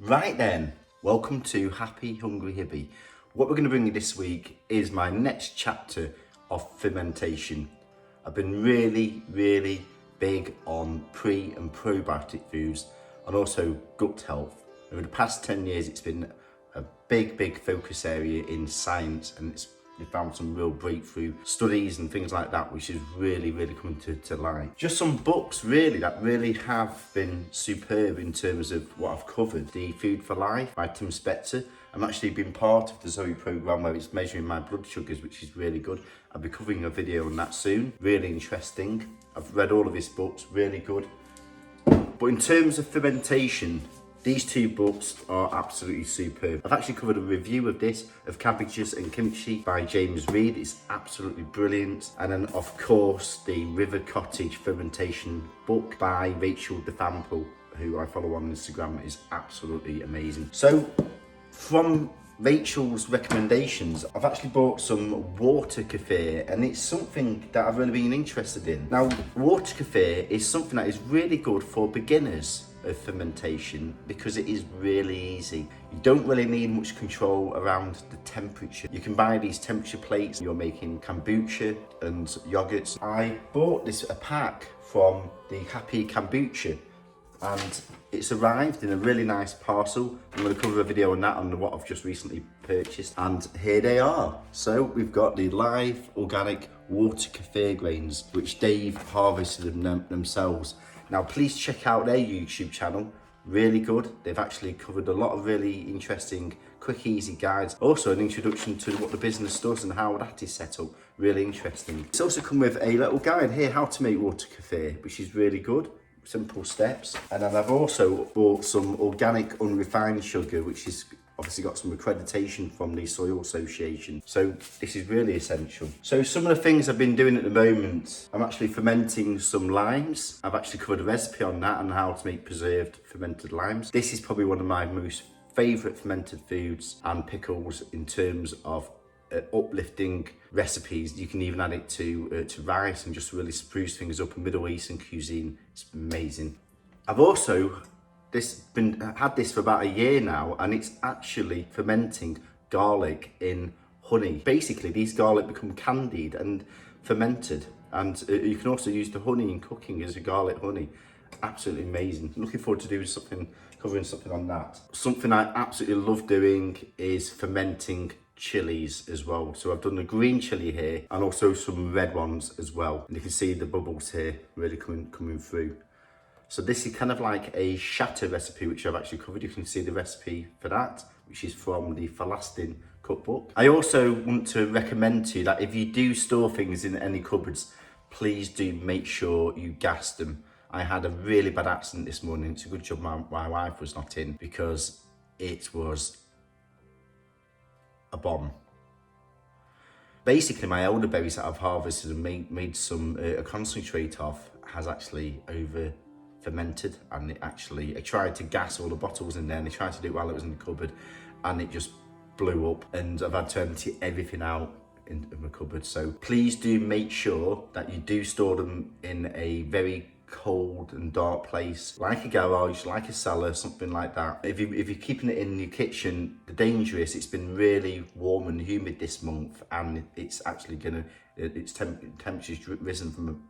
Right then, welcome to Happy Hungry Hippie. What we're going to bring you this week is my next chapter of fermentation. I've been really big on pre and probiotic foods and also gut health. Over the past 10 years it's been a big focus area in science, and we found some real breakthrough studies and things like that, which is really coming to light. Just some books really that really have been superb in terms of what I've covered. The Food for Life by Tim Spector. I'm actually been part of the Zoe program where it's measuring my blood sugars, which is really good. I'll be covering a video on that soon. Really interesting. I've read all of his books, really good. But in terms of fermentation, these two books are absolutely superb. I've actually covered a review of this, of Cabbages and Kimchi by James Reed. It's absolutely brilliant. And then of course, the River Cottage Fermentation book by Rachel DeFampo, who I follow on Instagram, is absolutely amazing. So from Rachel's recommendations, I've actually bought some water kefir, and it's something that I've really been interested in. Now, water kefir is something that is really good for beginners of fermentation because it is really easy. You don't really need much control around the temperature. You can buy these temperature plates. You're making kombucha and yogurts. I bought a pack from the Happy Kombucha, and it's arrived in a really nice parcel. I'm going to cover a video on that, on what I've just recently purchased, and here they are. So we've got the live organic water kefir grains, which Dave harvested themselves. Now please check out their YouTube channel, really good. They've actually covered a lot of really interesting, quick, easy guides. Also an introduction to what the business does and how that is set up, really interesting. It's also come with a little guide here, how to make water kefir, which is really good. Simple steps. And then I've also bought some organic unrefined sugar, which is obviously got some accreditation from the Soil Association. So this is really essential. So some of the things I've been doing at the moment, I'm actually fermenting some limes. I've actually covered a recipe on that and how to make preserved fermented limes. This is probably one of my most favourite fermented foods and pickles in terms of uplifting recipes. You can even add it to rice and just really spruce things up. In Middle Eastern cuisine, it's amazing. I've also had this for about a year now, and it's actually fermenting garlic in honey. Basically, these garlic become candied and fermented, and you can also use the honey in cooking as a garlic honey. Absolutely amazing. Looking forward to covering something on that. Something I absolutely love doing is fermenting chilies as well. So I've done the green chili here and also some red ones as well. And you can see the bubbles here really coming through. So this is kind of like a shatter recipe, which I've actually covered. You can see the recipe for that, which is from the Falastin cookbook. I also want to recommend to you that if you do store things in any cupboards, please do make sure you gas them. I had a really bad accident this morning. It's a good job my wife was not in, because it was a bomb. Basically, my elderberries that I've harvested and made some a concentrate of has actually over fermented, and I tried to gas all the bottles in there, and I tried to do it while it was in the cupboard, and it just blew up, and I've had to empty everything out in my cupboard. So please do make sure that you do store them in a very cold and dark place, like a garage, like a cellar, something like that. If you're keeping it in your kitchen, the danger is it's been really warm and humid this month, and it's actually temperature's risen from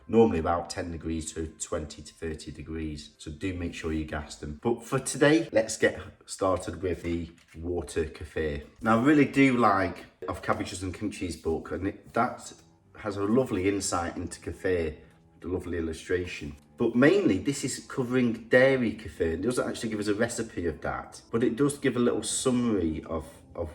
normally about 10 degrees to 20 to 30 degrees. So do make sure you gas them. But for today, let's get started with the water kefir. Now I really do like of Cabbages and Kimchi's book, and that has a lovely insight into kefir, the lovely illustration. But mainly this is covering dairy kefir. It doesn't actually give us a recipe of that, but it does give a little summary of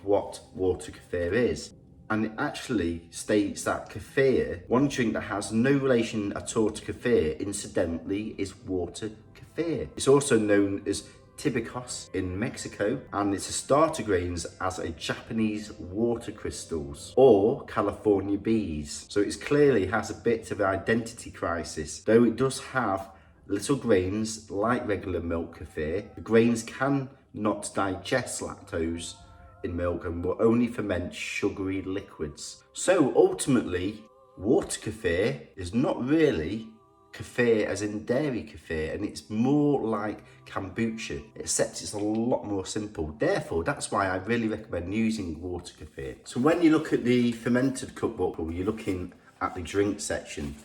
what water kefir is. And it actually states that kefir, one drink that has no relation at all to kefir, incidentally, is water kefir. It's also known as tibicos in Mexico, and it's a starter grains as a Japanese water crystals or California bees. So it clearly has a bit of an identity crisis, though it does have little grains like regular milk kefir. The grains can not digest lactose in milk and will only ferment sugary liquids. So ultimately, water kefir is not really kefir as in dairy kefir, and it's more like kombucha, except it's a lot more simple. Therefore, that's why I really recommend using water kefir. So when you look at the fermented cookbook, or you're looking at the drink section,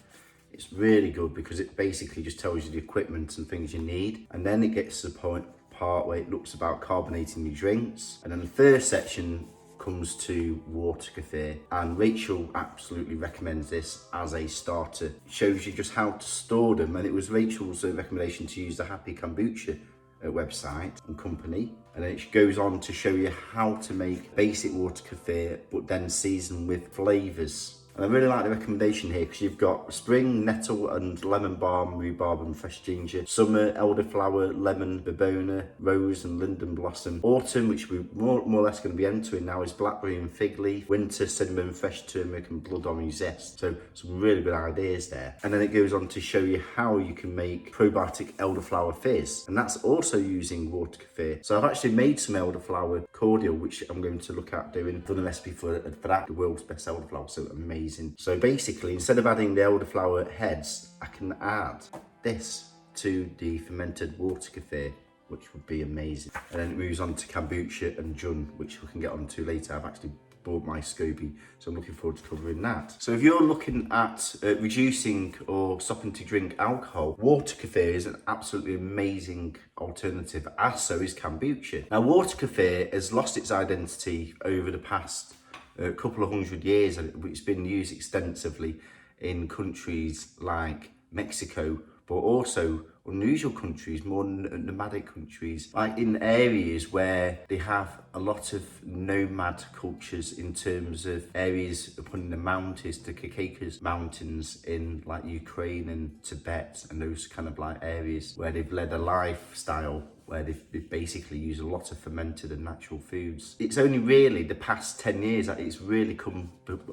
it's really good because it basically just tells you the equipment and things you need, and then it gets to the part where it looks about carbonating your drinks, and then the first section comes to water kefir, and Rachel absolutely recommends this as a starter. It shows you just how to store them, and it was Rachel's recommendation to use the Happy Kombucha website and company, and then it goes on to show you how to make basic water kefir but then season with flavours. And I really like the recommendation here because you've got spring, nettle and lemon balm, rhubarb and fresh ginger. Summer, elderflower, lemon, bibona, rose and linden blossom. Autumn, which we're more or less going to be entering now, is blackberry and fig leaf. Winter, cinnamon, fresh turmeric and blood orange zest. So some really good ideas there. And then it goes on to show you how you can make probiotic elderflower fizz. And that's also using water kefir. So I've actually made some elderflower cordial, which I'm going to look at doing. I've done a recipe for that, the world's best elderflower, so amazing. So basically, instead of adding the elderflower heads, I can add this to the fermented water kefir, which would be amazing. And then it moves on to kombucha and jun, which we can get onto later. I've actually bought my SCOBY, so I'm looking forward to covering that. So if you're looking at reducing or stopping to drink alcohol, water kefir is an absolutely amazing alternative, as so is kombucha. Now, water kefir has lost its identity over the past a couple of 100 years, and it's been used extensively in countries like Mexico, but also unusual countries, more nomadic countries, like in areas where they have a lot of nomad cultures in terms of areas up in the mountains, the Caucasus Mountains in like Ukraine and Tibet, and those kind of like areas where they've led a lifestyle where they've basically used a lot of fermented and natural foods. It's only really the past 10 years that it's really come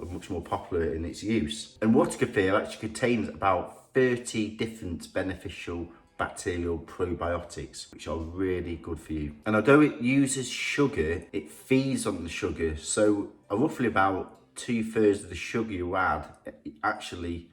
much more popular in its use. And water kefir actually contains about 30 different beneficial bacterial probiotics, which are really good for you. And although it uses sugar, it feeds on the sugar. So roughly about 2/3 of the sugar you add actually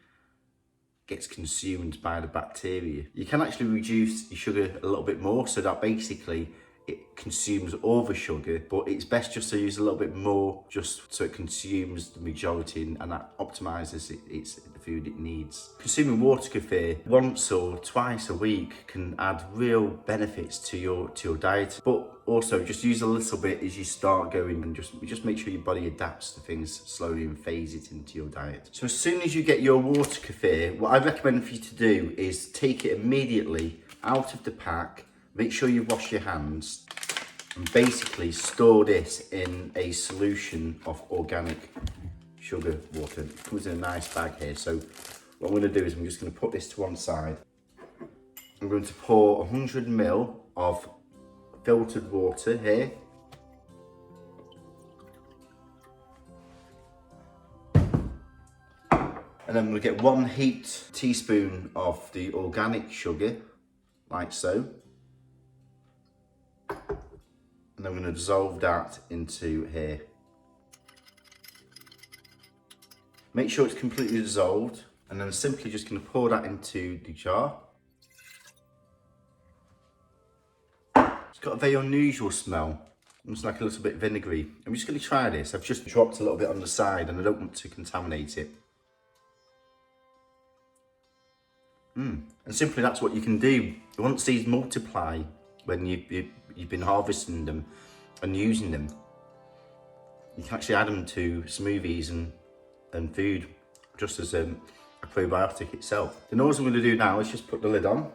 gets consumed by the bacteria. You can actually reduce your sugar a little bit more, so that basically it consumes all the sugar, but it's best just to use a little bit more just so it consumes the majority, and that optimizes the food it needs. Consuming water kefir once or twice a week can add real benefits to your diet, but also just use a little bit as you start going, and just make sure your body adapts to things slowly and phase it into your diet. So as soon as you get your water kefir, what I recommend for you to do is take it immediately out of the pack. Make sure you wash your hands and basically store this in a solution of organic sugar water. It comes in a nice bag here. So what I'm going to do is I'm just going to put this to one side. I'm going to pour 100 ml of filtered water here. And then we'll get 1 heaped teaspoon of the organic sugar, like so. And I'm going to dissolve that into here. Make sure it's completely dissolved, and then simply just going to pour that into the jar. It's got a very unusual smell, almost like a little bit vinegary. I'm just going to try this. I've just dropped a little bit on the side and I don't want to contaminate it. And simply that's what you can do. Once these multiply, when you've been harvesting them and using them, you can actually add them to smoothies and food, just as a probiotic itself. Then all I'm going to do now is just put the lid on,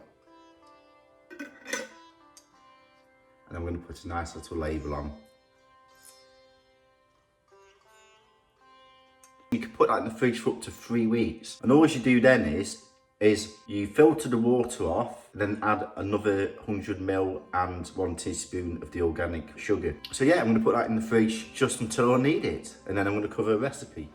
and I'm going to put a nice little label on. You can put that in the fridge for up to 3 weeks, and all you do then is you filter the water off, then add another 100 ml and 1 teaspoon of the organic sugar. So yeah, I'm going to put that in the fridge just until I need it, and then I'm going to cover a recipe.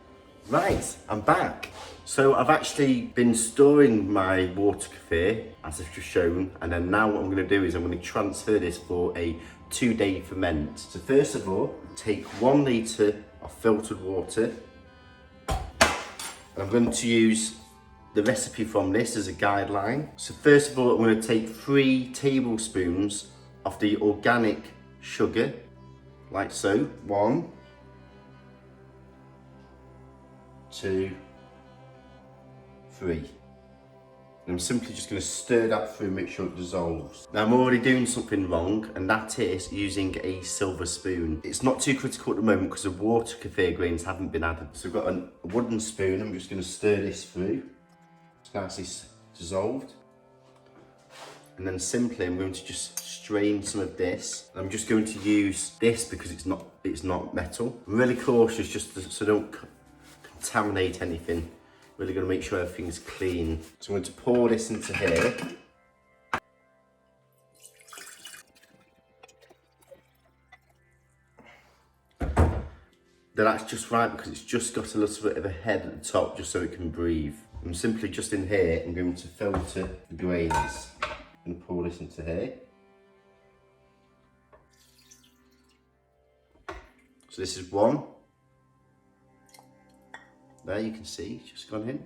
Right, I'm back. So I've actually been storing my water kefir, as I've just shown, and then now what I'm going to do is I'm going to transfer this for a 2-day ferment. So first of all, take 1 litre of filtered water, and I'm going to use the recipe from this as a guideline. So first of all, I'm going to take 3 tablespoons of the organic sugar, like so. 1, 2, 3. And I'm simply just going to stir that through, make sure it dissolves. Now I'm already doing something wrong, and that is using a silver spoon. It's not too critical at the moment because the water kefir grains haven't been added. So I've got a wooden spoon. I'm just going to stir this through. It's nicely dissolved. And then simply I'm going to just strain some of this. I'm just going to use this because it's not metal. I'm really cautious just so I don't contaminate anything. Really going to make sure everything's clean. So I'm going to pour this into here. That's just right because it's just got a little bit of a head at the top just so it can breathe. I'm simply just in here, I'm going to filter the grains and pour this into here. So this is 1. There you can see, it's just gone in.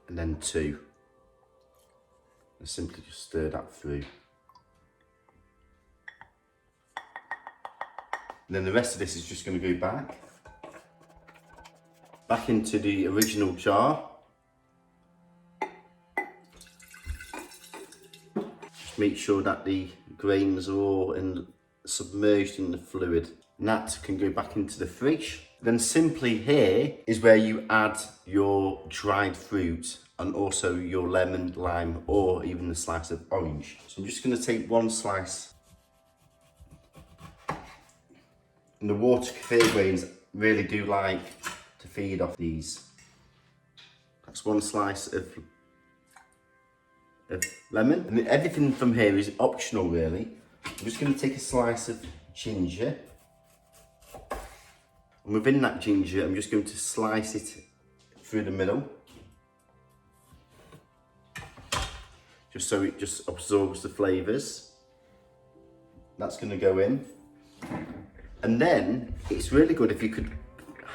And then 2. And simply just stir that through. And then the rest of this is just going to go back into the original jar. Just make sure that the grains are all submerged in the fluid. And that can go back into the fridge. Then simply here is where you add your dried fruit and also your lemon, lime, or even a slice of orange. So I'm just going to take 1 slice. And the water kefir grains really do like to feed off these. That's 1 slice of lemon. And everything from here is optional really. I'm just going to take a slice of ginger. And within that ginger, I'm just going to slice it through the middle. Just so it just absorbs the flavours. That's going to go in. And then it's really good if you could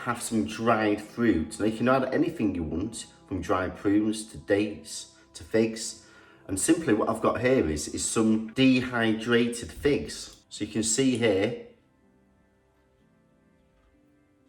have some dried fruit. Now you can add anything you want, from dried prunes to dates to figs. And simply what I've got here is some dehydrated figs. So you can see here.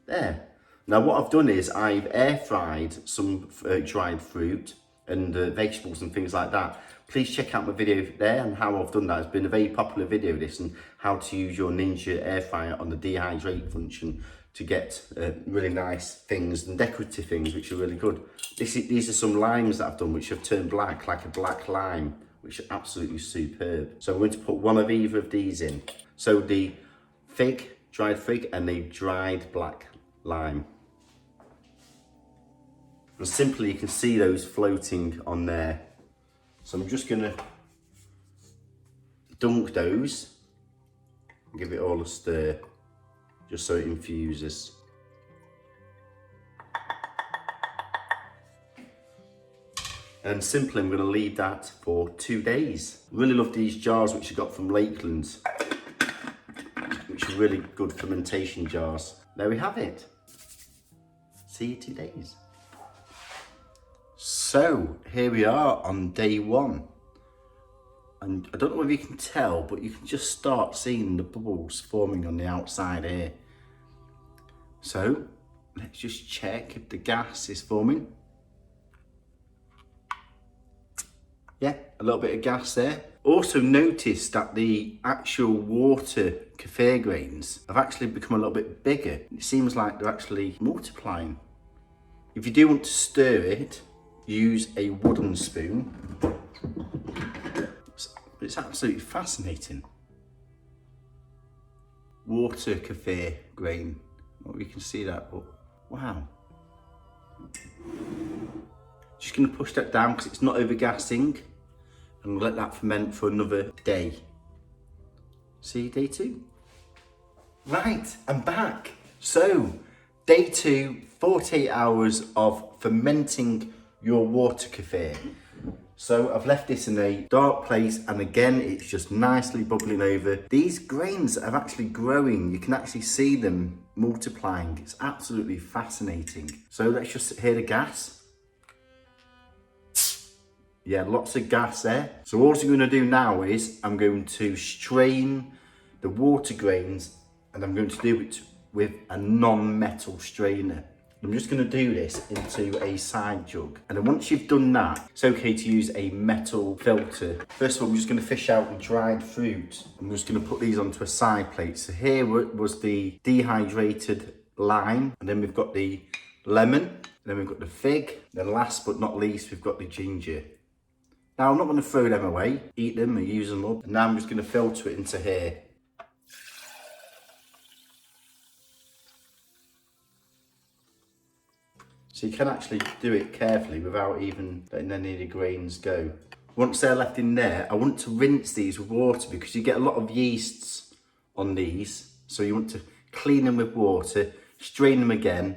There. Now what I've done is I've air fried some dried fruit and vegetables and things like that. Please check out my video there and how I've done that. It's been a very popular video, this, and how to use your Ninja air fryer on the dehydrate function to get really nice things and decorative things which are really good. These are some limes that I've done which have turned black, like a black lime, which are absolutely superb. So I'm going to put one of either of these in. So the dried fig and the dried black lime. And simply you can see those floating on there. So I'm just going to dunk those and give it all a stir just so it infuses. And simply I'm going to leave that for 2 days. Really love these jars which I got from Lakeland, which are really good fermentation jars. There we have it. See you 2 days. So here we are on day 1. And I don't know if you can tell, but you can just start seeing the bubbles forming on the outside here. So let's just check if the gas is forming. Yeah, a little bit of gas there. Also notice that the actual water kefir grains have actually become a little bit bigger. It seems like they're actually multiplying. If you do want to stir it, use a wooden spoon. It's absolutely fascinating. Water kefir grain. Well, you can see that, but wow. Just going to push that down because it's not over-gassing, and let that ferment for another day. See you day 2. Right, I'm back. So, day 2, 48 hours of fermenting your water kefir. So I've left this in a dark place, and again it's just nicely bubbling over. These grains are actually growing. You can actually see them multiplying. It's absolutely fascinating. So let's just hear the gas. Yeah, lots of gas there. So all I'm going to do now is I'm going to strain the water grains, and I'm going to do it with a non-metal strainer. I'm just going to do this into a side jug. And then once you've done that, it's okay to use a metal filter. First of all, I'm just going to fish out the dried fruit. I'm just going to put these onto a side plate. So here was the dehydrated lime, and then we've got the lemon, and then we've got the fig. Then last but not least, we've got the ginger. Now I'm not going to throw them away, eat them or use them up. And now I'm just going to filter it into here. So you can actually do it carefully without even letting any of the grains go. Once they're left in there, I want to rinse these with water because you get a lot of yeasts on these. So you want to clean them with water, strain them again,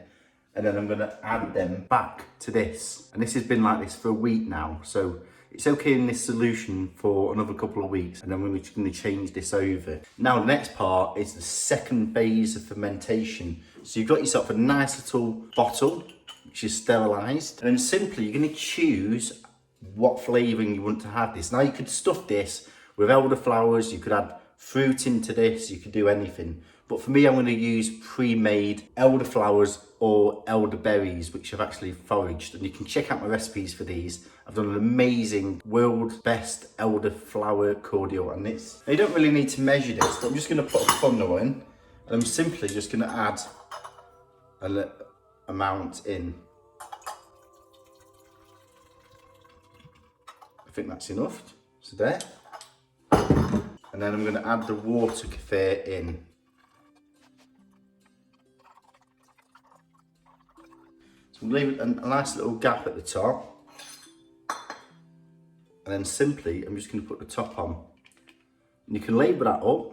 and then I'm going to add them back to this. And this has been like this for a week now, so it's okay in this solution for another couple of weeks, and then we're just going to change this over. Now the next part is the second phase of fermentation. So you've got yourself a nice little bottle, which is sterilised, and then simply you're going to choose what flavouring you want to have this. Now you could stuff this with elderflowers, you could add fruit into this, you could do anything. But for me, I'm going to use pre-made elderflowers or elderberries, which I've actually foraged. And you can check out my recipes for these. I've done an amazing world's best elderflower cordial on this. Now, you don't really need to measure this, but I'm just going to put a funnel in. And I'm simply just going to add an amount in. I think that's enough. So there. And then I'm going to add the water kefir in. So I'm going to leave a nice little gap at the top. And then simply, I'm just going to put the top on. And you can label that up.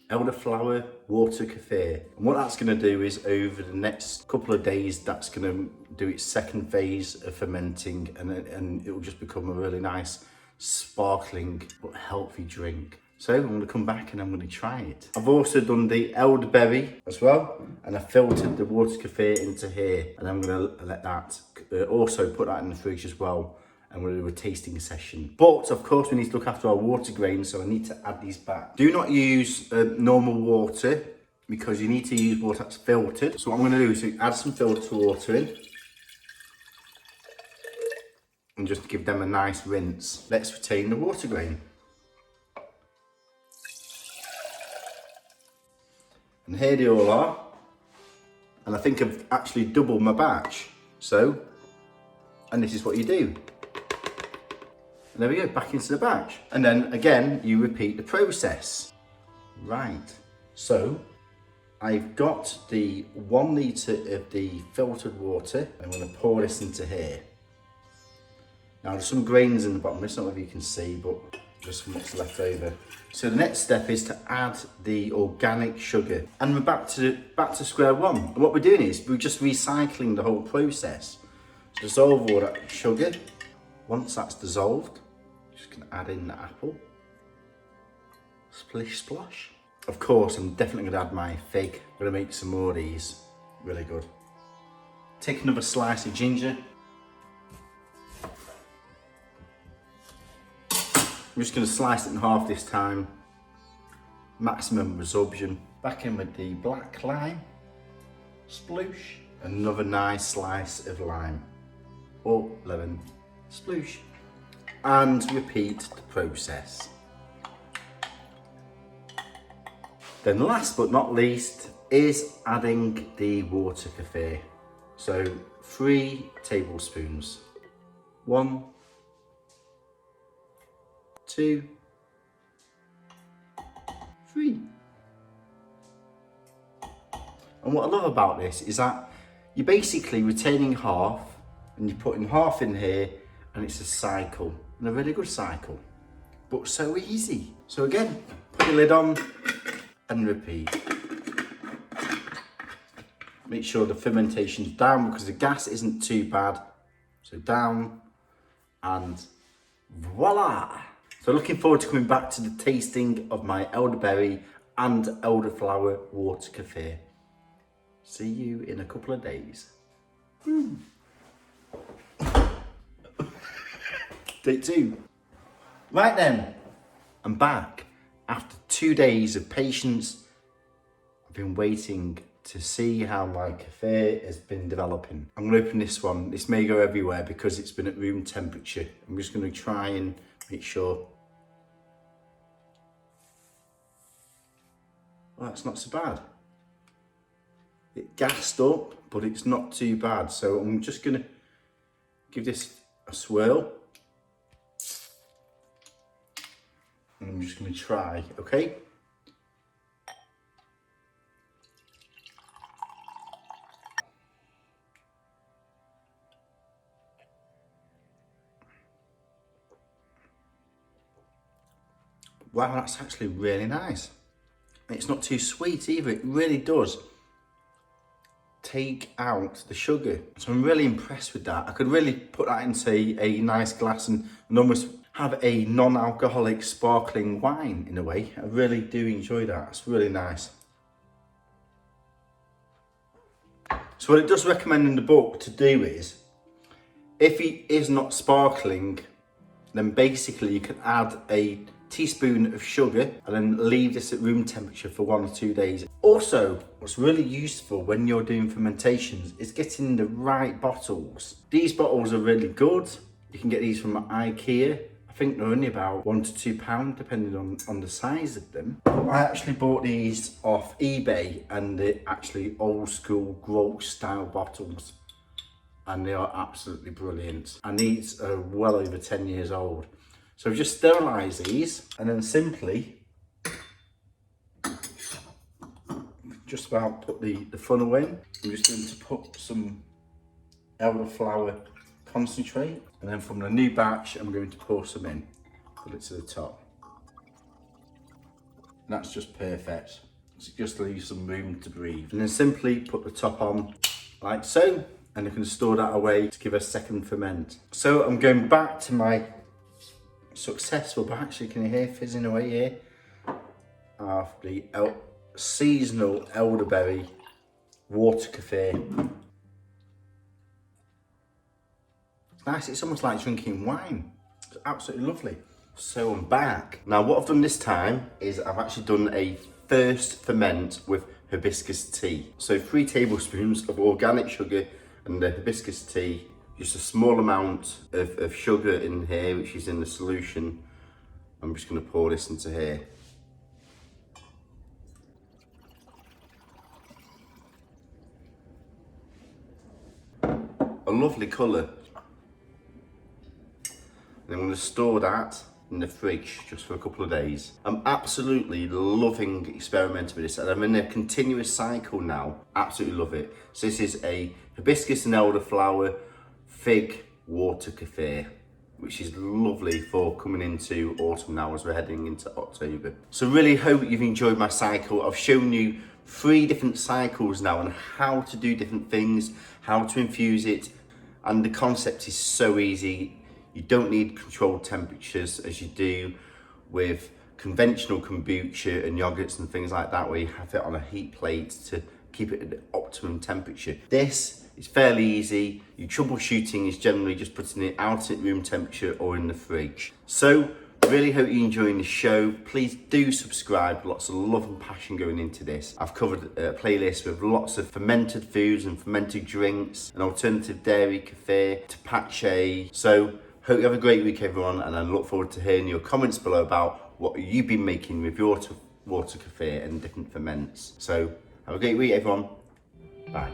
Elderflower water kefir. And what that's going to do is over the next couple of days, that's going to do its second phase of fermenting, and it will just become a really nice, sparkling but healthy drink. So I'm going to come back and I'm going to try it. I've also done the elderberry as well, and I filtered the water kefir into here, and I'm going to let that, also put that in the fridge as well, and we'll do a tasting session. But of course we need to look after our water grains, so I need to add these back. Do not use normal water, because you need to use water that's filtered. So what I'm going to do is add some filtered water in, and just give them a nice rinse. Let's retain the water grain. And here they all are. And I think I've actually doubled my batch. So, and this is what you do. And there we go, back into the batch. And then again, you repeat the process. Right, so I've got the 1 litre of the filtered water. I'm going to pour this into here. Now there's some grains in the bottom, I don't know if you can see, but just from what's left over. So the next step is to add the organic sugar, and we're back to square one. And what we're doing is we're just recycling the whole process. So dissolve all that sugar. Once that's dissolved, just gonna add in the apple. Splish splosh. Of course, I'm definitely gonna add my fig. I'm gonna make some more of these. Really good. Take another slice of ginger. I'm just going to slice it in half this time. Maximum resorption. Back in with the black lime. Sploosh. Another nice slice of lime. Or lemon. Sploosh. And repeat the process. Then last but not least is adding the water kefir. So 3 tablespoons. 1, 2, 3. And what I love about this is that you're basically retaining half, and you're putting half in here, and it's a cycle, and a really good cycle, but so easy. So again, put your lid on and repeat. Make sure the fermentation's down because the gas isn't too bad. So down, and voila! So looking forward to coming back to the tasting of my elderberry and elderflower water kefir. See you in a couple of days. Take 2. Right then, I'm back. After 2 days of patience, I've been waiting to see how my kefir has been developing. I'm going to open this one. This may go everywhere because it's been at room temperature. I'm just going to try and make sure. Well, that's not so bad. It gassed up, but it's not too bad. So I'm just going to give this a swirl. And I'm just going to try, okay? Wow, that's actually really nice. It's not too sweet either. It really does take out the sugar. So I'm really impressed with that. I could really put that into a nice glass and almost have a non-alcoholic sparkling wine in a way. I really do enjoy that. It's really nice. So what it does recommend in the book to do is, if it is not sparkling, then basically you can add a teaspoon of sugar and then leave this at room temperature for 1 or 2 days. Also, what's really useful when you're doing fermentations is getting the right bottles. These bottles are really good. You can get these from IKEA. I think they're only about £1 to £2 depending on the size of them. I actually bought these off eBay and they're actually old school Grolsch style bottles. And they are absolutely brilliant. And these are well over 10 years old. So just sterilise these and then simply just about put the funnel in. I'm just going to put some elderflower concentrate, and then from the new batch I'm going to pour some in. Put it to the top. And that's just perfect. So just leave some room to breathe. And then simply put the top on like so, and you can store that away to give a second ferment. So I'm going back to my successful batch. You can hear fizzing away here of the seasonal elderberry water kefir. It's nice. It's almost like drinking wine. It's absolutely lovely. So I'm back. Now what I've done this time is I've actually done a first ferment with hibiscus tea. So 3 tablespoons of organic sugar and the hibiscus tea. Just a small amount of sugar in here, which is in the solution. I'm just going to pour this into here. A lovely colour. And I'm going to store that in the fridge just for a couple of days. I'm absolutely loving experimenting with this, and I'm in a continuous cycle now. Absolutely love it. So this is a hibiscus and elderflower fig water kefir, which is lovely for coming into autumn now as we're heading into October. So really hope you've enjoyed my cycle. I've shown you 3 different cycles now on how to do different things, how to infuse it, and the concept is so easy. You don't need controlled temperatures as you do with conventional kombucha and yogurts and things like that, where you have it on a heat plate to keep it at the optimum temperature. This is fairly easy. Your troubleshooting is generally just putting it out at room temperature or in the fridge. So really hope you're enjoying the show. Please do subscribe. Lots of love and passion going into this. I've covered a playlist with lots of fermented foods and fermented drinks, an alternative dairy kefir to pache. So hope you have a great week, everyone, and I look forward to hearing your comments below about what you've been making with your water kefir and different ferments. So have a great week, everyone. Bye.